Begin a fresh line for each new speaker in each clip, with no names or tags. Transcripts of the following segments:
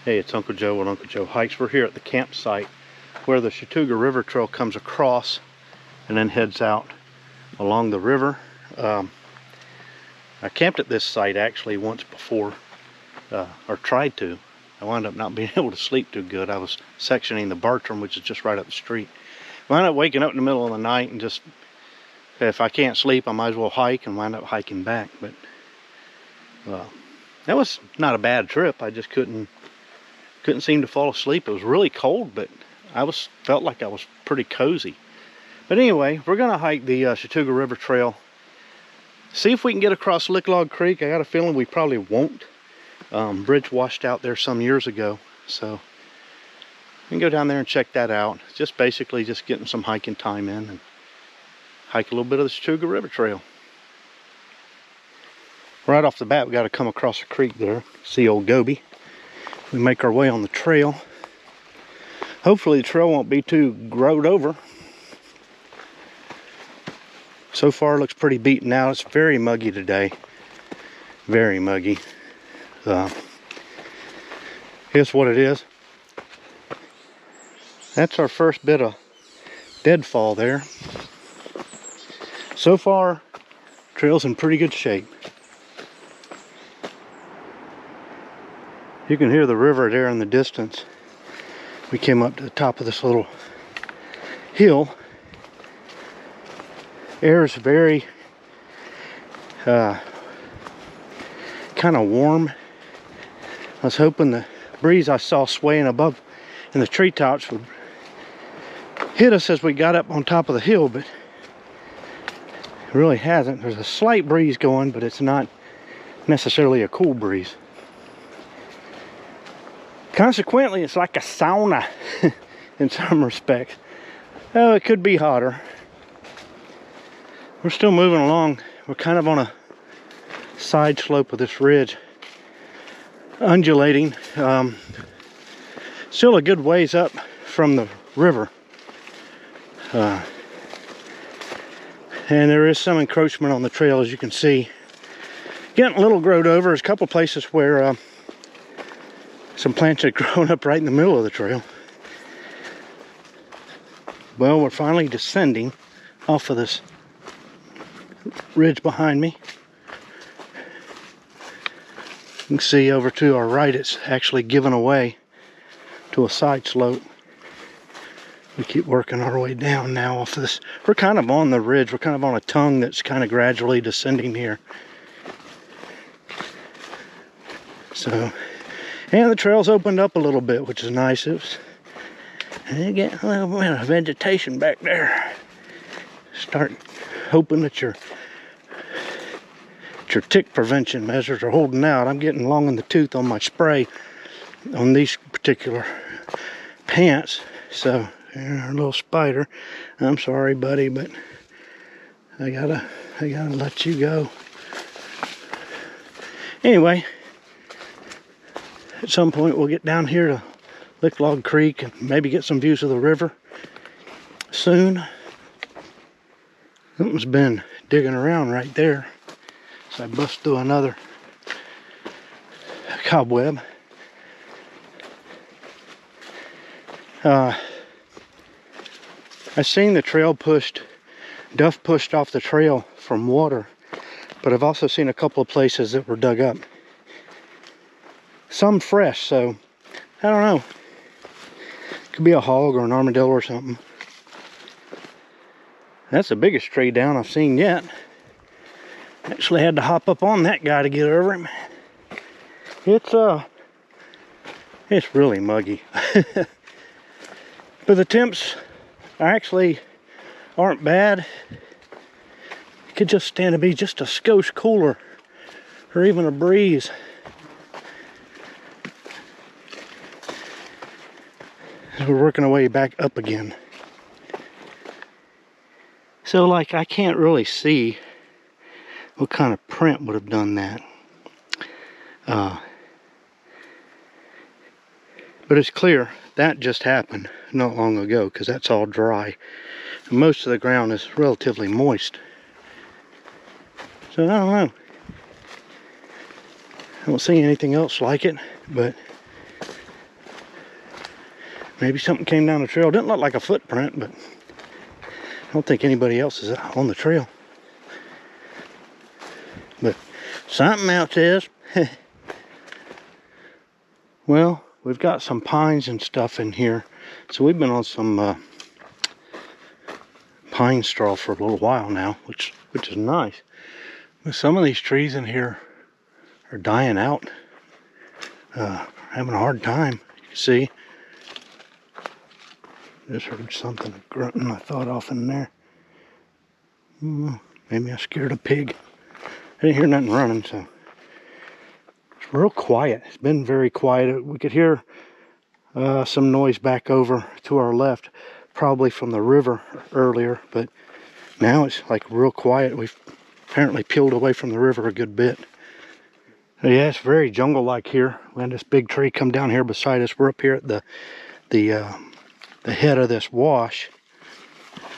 Hey, it's Uncle Joe with Uncle Joe Hikes. We're here at the campsite where the Chattooga River Trail comes across and then heads out along the river. I camped at this site actually once before, or tried to. I wound up not being able to sleep too good. I was sectioning the Bartram, which is just right up the street. I wound up waking up in the middle of the night and just, if I can't sleep, I might as well hike, and wind up hiking back. But that was not a bad trip. I just couldn't seem to fall asleep. It was really cold, but felt like I was pretty cozy. But anyway, we're gonna hike the Chattooga River Trail. See if we can get across Licklog Creek. I got a feeling we probably won't. Bridge washed out there some years ago, so we can go down there and check that out. Just basically just getting some hiking time in and hike a little bit of the Chattooga River Trail. Right off the bat, we got to come across a creek there. See old Goby. We make our way on the trail. Hopefully the trail won't be too growed over. So far it looks pretty beaten out. It's very muggy today. Very muggy. Here's what it is. That's our first bit of deadfall there. So far, trail's in pretty good shape. You can hear the river there in the distance. We came up to the top of this little hill. Air is very kind of warm. I was hoping the breeze I saw swaying above in the treetops would hit us as we got up on top of the hill, but it really hasn't. There's a slight breeze going, but it's not necessarily a cool breeze. Consequently, it's like a sauna in some respects. Oh, it could be hotter. We're still moving along. We're kind of on a side slope of this ridge, undulating. Still a good ways up from the river. And there is some encroachment on the trail, as you can see. Getting a little growed over. There's a couple places where some plants had grown up right in the middle of the trail. Well, we're finally descending off of this ridge behind me. You can see over to our right, it's actually given away to a side slope. We keep working our way down now off of this. We're kind of on the ridge. We're kind of on a tongue that's kind of gradually descending here. So, and the trail's opened up a little bit, which is nice. You get a little bit of vegetation back there. Start hoping that your tick prevention measures are holding out. I'm getting long in the tooth on my spray on these particular pants. So, a little spider. I'm sorry, buddy, but I gotta let you go. Anyway, at some point we'll get down here to Licklog Creek and maybe get some views of the river soon. Something's been digging around right there, so I bust through another cobweb. I seen the trail duff pushed off the trail from water, but I've also seen a couple of places that were dug up. Some fresh, so I don't know. Could be a hog or an armadillo or something. That's the biggest tree down I've seen yet. Actually had to hop up on that guy to get over him. It's really muggy. But the temps actually aren't bad. It could just stand to be just a skosh cooler, or even a breeze. As we're working our way back up again. So like, I can't really see what kind of print would have done that. But it's clear that just happened not long ago, because that's all dry. And most of the ground is relatively moist. So I don't know. I don't see anything else like it, but Maybe something came down the trail. Didn't look like a footprint, but I don't think anybody else is on the trail. But something else is. Well, we've got some pines and stuff in here. So we've been on some pine straw for a little while now, which is nice. But some of these trees in here are dying out. Having a hard time. You can see. Just heard something grunting, I thought, off in there. Maybe I scared a pig. I didn't hear nothing running, so. It's real quiet. It's been very quiet. We could hear some noise back over to our left, probably from the river earlier, but now it's like real quiet. We've apparently peeled away from the river a good bit. So yeah, it's very jungle-like here. We had this big tree come down here beside us. We're up here at the head of this wash.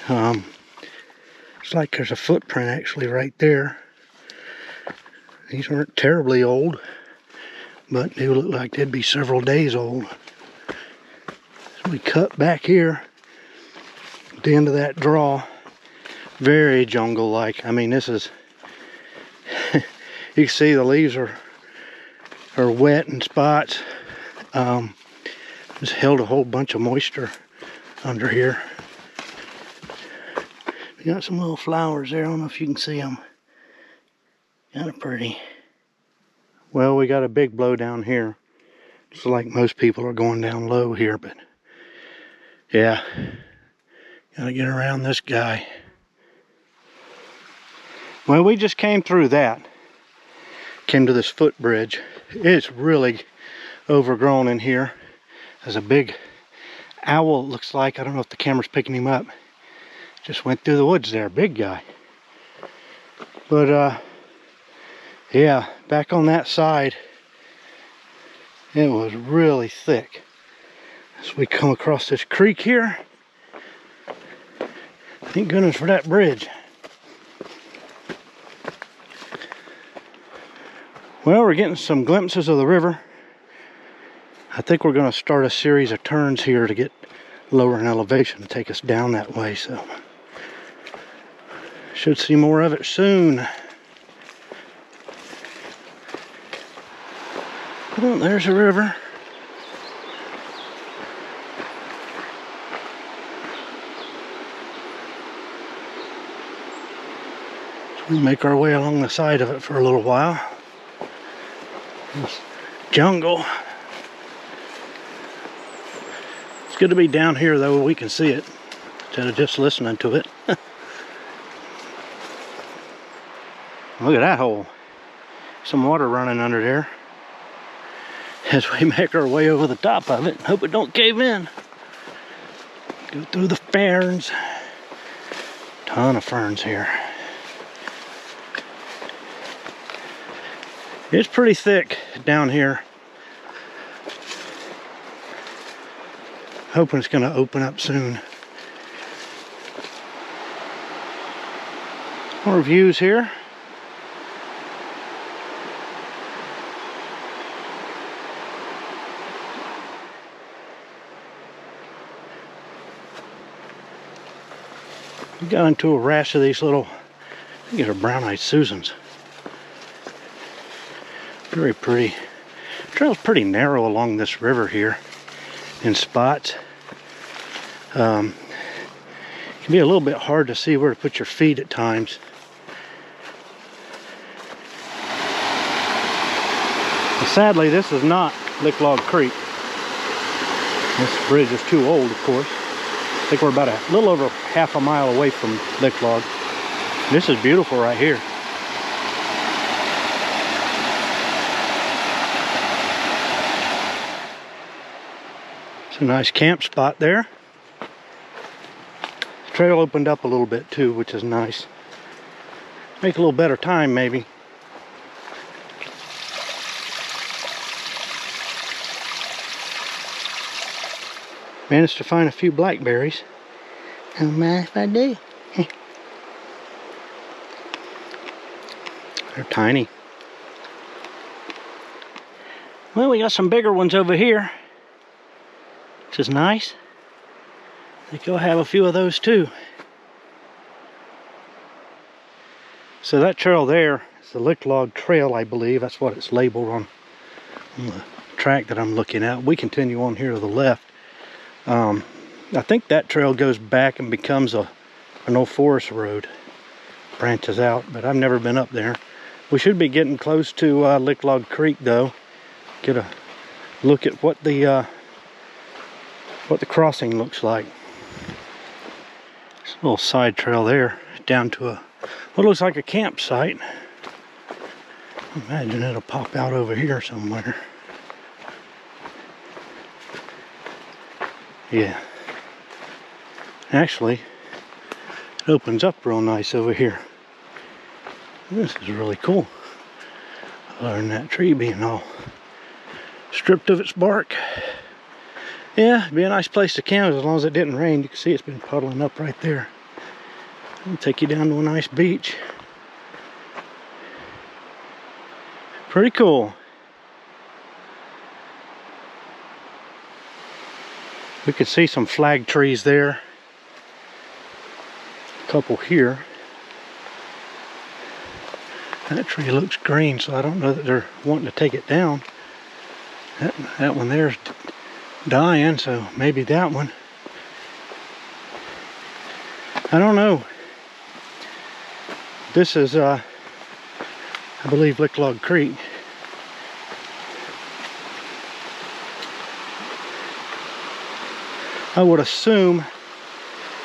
It's like there's a footprint actually right there. These aren't terribly old, but they look like they'd be several days old. So we cut back here at the end of that draw. Very jungle-like. I mean, this is you can see the leaves are wet in spots. Just held a whole bunch of moisture under here. We got some little flowers there. I don't know if you can see them. Kind of pretty. Well, we got a big blow down here. It's like most people are going down low here, but yeah, gotta get around this guy. Well, we just came through that. Came to this footbridge. It's really overgrown in here. There's a big owl, it looks like. I don't know if the camera's picking him up. Just went through the woods there, big guy. But yeah, back on that side, it was really thick. As we come across this creek here, thank goodness for that bridge. Well, we're getting some glimpses of the river. I think we're going to start a series of turns here to get lower in elevation to take us down that way, so should see more of it soon. Oh, there's a river. So we make our way along the side of it for a little while. This jungle. It's good to be down here though, we can see it instead of just listening to it. Look at that hole. Some water running under there. As we make our way over the top of it, hope it don't cave in. Go through the ferns. Ton of ferns here. It's pretty thick down here. Hoping it's going to open up soon. More views here. We got into a rash of these little, I think these are brown-eyed Susans. Very pretty. The trail's pretty narrow along this river here in spots. It can be a little bit hard to see where to put your feet at times. And sadly, this is not Licklog Creek. This bridge is too old, of course. I think we're about a little over half a mile away from Licklog. This is beautiful right here. It's a nice camp spot there. The trail opened up a little bit too, which is nice. Make a little better time maybe. Managed to find a few blackberries. How mind if I do? They're tiny. Well, we got some bigger ones over here. which is nice. I think you'll have a few of those too. So that trail there is the Licklog Trail, I believe. That's what it's labeled on the track that I'm looking at. We continue on here to the left. I think that trail goes back and becomes an old forest road. Branches out, but I've never been up there. We should be getting close to Licklog Creek though. Get a look at what the crossing looks like. There's a little side trail there down to what looks like a campsite. Imagine it'll pop out over here somewhere. Yeah. Actually, it opens up real nice over here. This is really cool. Other than that tree being all stripped of its bark. Yeah, it'd be a nice place to camp as long as it didn't rain. You can see it's been puddling up right there. It'll take you down to a nice beach. Pretty cool. We could see some flag trees there. A couple here. That tree looks green, so I don't know that they're wanting to take it down. That one there's dying, so maybe that one. I don't know. This is, I believe, Licklog Creek. I would assume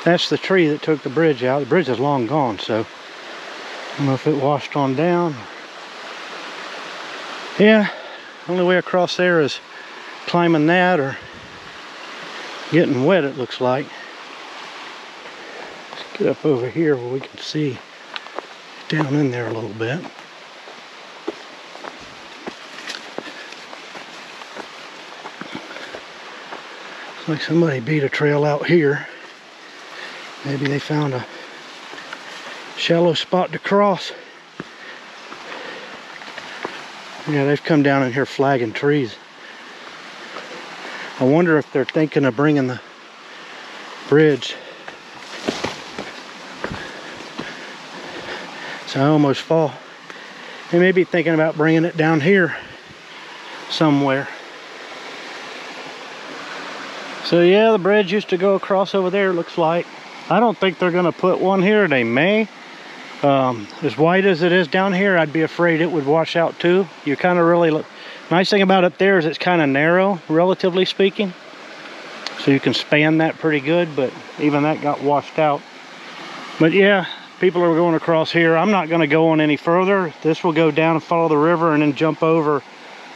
that's the tree that took the bridge out. The bridge is long gone, so I don't know if it washed on down. Yeah, only way across there is climbing that or getting wet, it looks like. Let's get up over here where we can see down in there a little bit. Looks like somebody beat a trail out here. Maybe they found a shallow spot to cross. Yeah, they've come down in here flagging trees. I wonder if they're thinking of bringing the bridge. So I almost fall. They may be thinking about bringing it down here somewhere. So yeah, the bridge used to go across over there, looks like. I don't think they're gonna put one here. They may. As wide as it is down here, I'd be afraid it would wash out too. You kind of really look. Nice thing about up there is it's kind of narrow, relatively speaking. So you can span that pretty good, but even that got washed out. But yeah, people are going across here. I'm not gonna go on any further. This will go down and follow the river and then jump over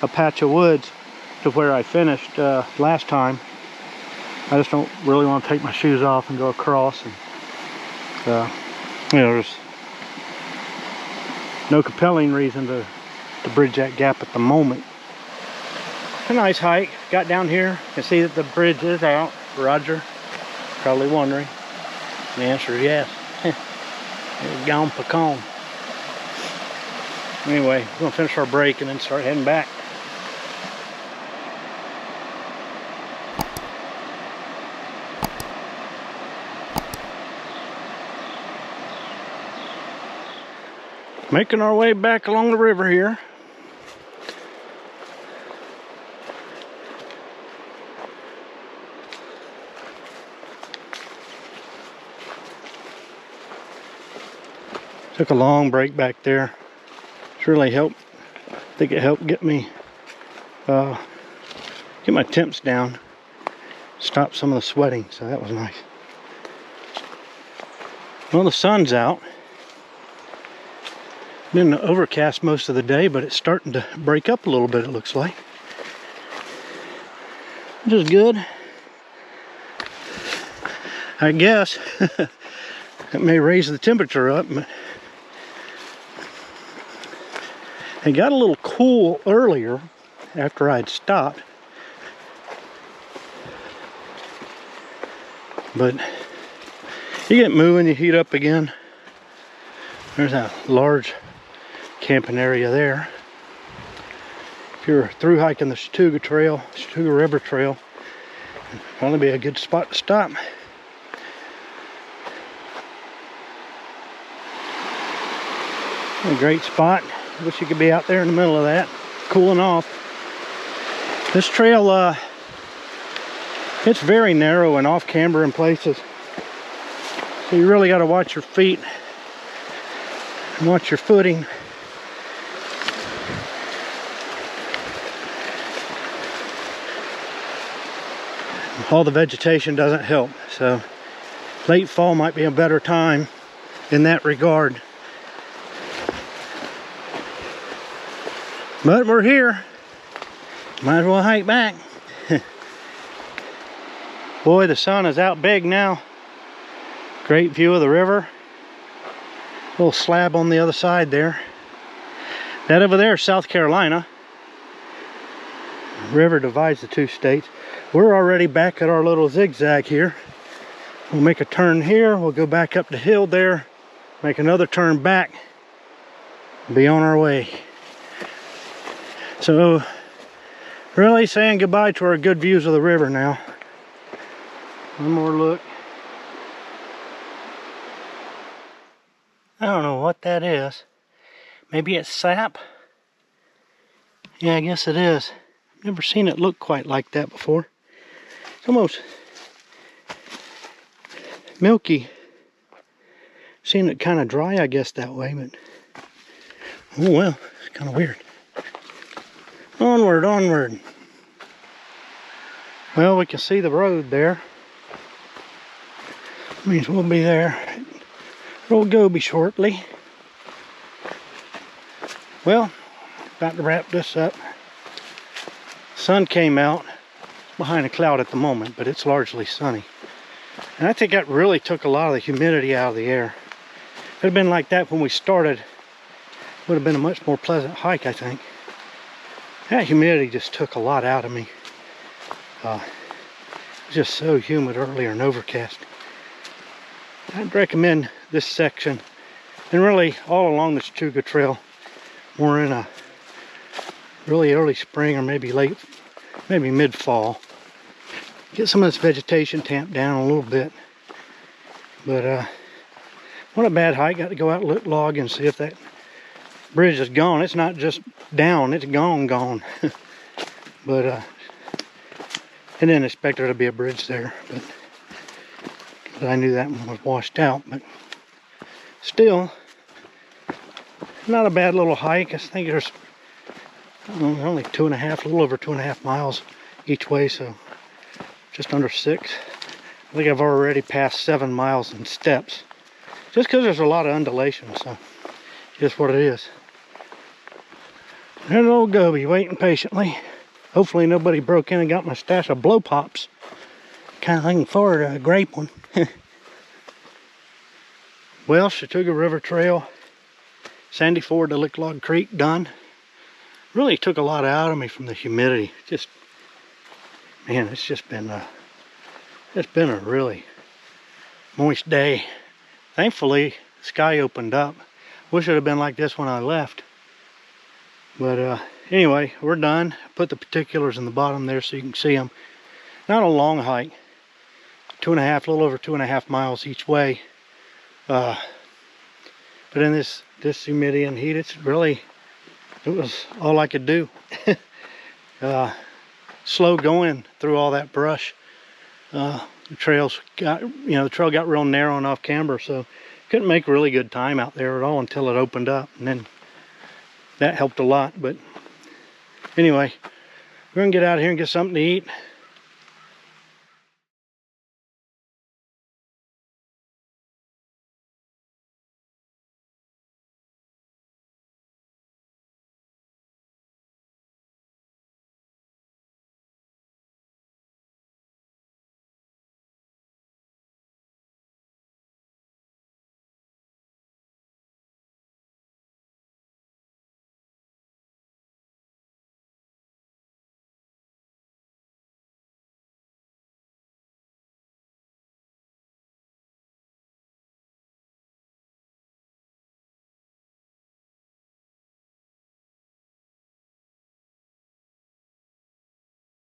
a patch of woods to where I finished last time. I just don't really want to take my shoes off and go across. And you know, there's no compelling reason to bridge that gap at the moment. A nice hike. Got down here. You can see that the bridge is out. Roger. Probably wondering. The answer is yes. It's gone pecan. Anyway, we're going to finish our break and then start heading back. Making our way back along the river here. Took a long break back there. It's really helped. I think it helped get me, get my temps down. Stop some of the sweating, so that was nice. Well, the sun's out. Been overcast most of the day, but it's starting to break up a little bit, it looks like. Which is good. I guess. It may raise the temperature up. But it got a little cool earlier after I'd stopped. But you get moving, you heat up again. There's a large camping area there. If you're through hiking the Chattooga Trail, Chattooga River Trail, Probably be a good spot to stop. A great spot. Wish you could be out there in the middle of that, cooling off. This trail, it's very narrow and off camber in places. So you really got to watch your feet and watch your footing. All the vegetation doesn't help, so late fall might be a better time in that regard. But we're here. Might as well hike back. Boy, the sun is out big now. Great view of the river. Little slab on the other side there. That over there is South Carolina. The river divides the two states. We're already back at our little zigzag here. We'll make a turn here. We'll go back up the hill there. Make another turn back. Be on our way. So, really saying goodbye to our good views of the river now. One more look. I don't know what that is. Maybe it's sap? Yeah, I guess it is. I've never seen it look quite like that before. It's almost milky. Seen it kind of dry, I guess, that way, but oh well, it's kind of weird. Onward, onward. Well, we can see the road there. Means we'll be there at Old Gobi shortly. Well, about to wrap this up. Sun came out. It's behind a cloud at the moment, but it's largely sunny. And I think that really took a lot of the humidity out of the air. If it had been like that when we started, it would have been a much more pleasant hike, I think. That humidity just took a lot out of me. It was just so humid earlier and overcast. I'd recommend this section, and really all along the Chattooga Trail. We're in a really early spring or maybe mid-fall. Get some of this vegetation tamped down a little bit. But what a bad hike. Got to go out and log and see if that bridge is gone. It's not just down, it's gone. But I didn't expect there to be a bridge there, but I knew that one was washed out. But still, not a bad little hike. I think there's only a little over 2.5 miles each way, so just under 6. I think I've already passed 7 miles in steps, just because there's a lot of undulation, so just what it is. There's Old Gobi waiting patiently. Hopefully nobody broke in and got my stash of blow pops. Kind of looking forward to a grape one. Well, Chattooga River Trail, Sandy Ford to Licklog Creek done. Really took a lot out of me from the humidity. Just, man, it's been a really moist day. Thankfully, the sky opened up. Wish it had been like this when I left. But anyway, we're done. Put the particulars in the bottom there so you can see them. Not a long hike. A little over 2.5 miles each way. But in this humidity and heat, it was all I could do. Slow going through all that brush. The trail got real narrow and off camber, so couldn't make really good time out there at all until it opened up, and then that helped a lot. But anyway, we're gonna get out of here and get something to eat.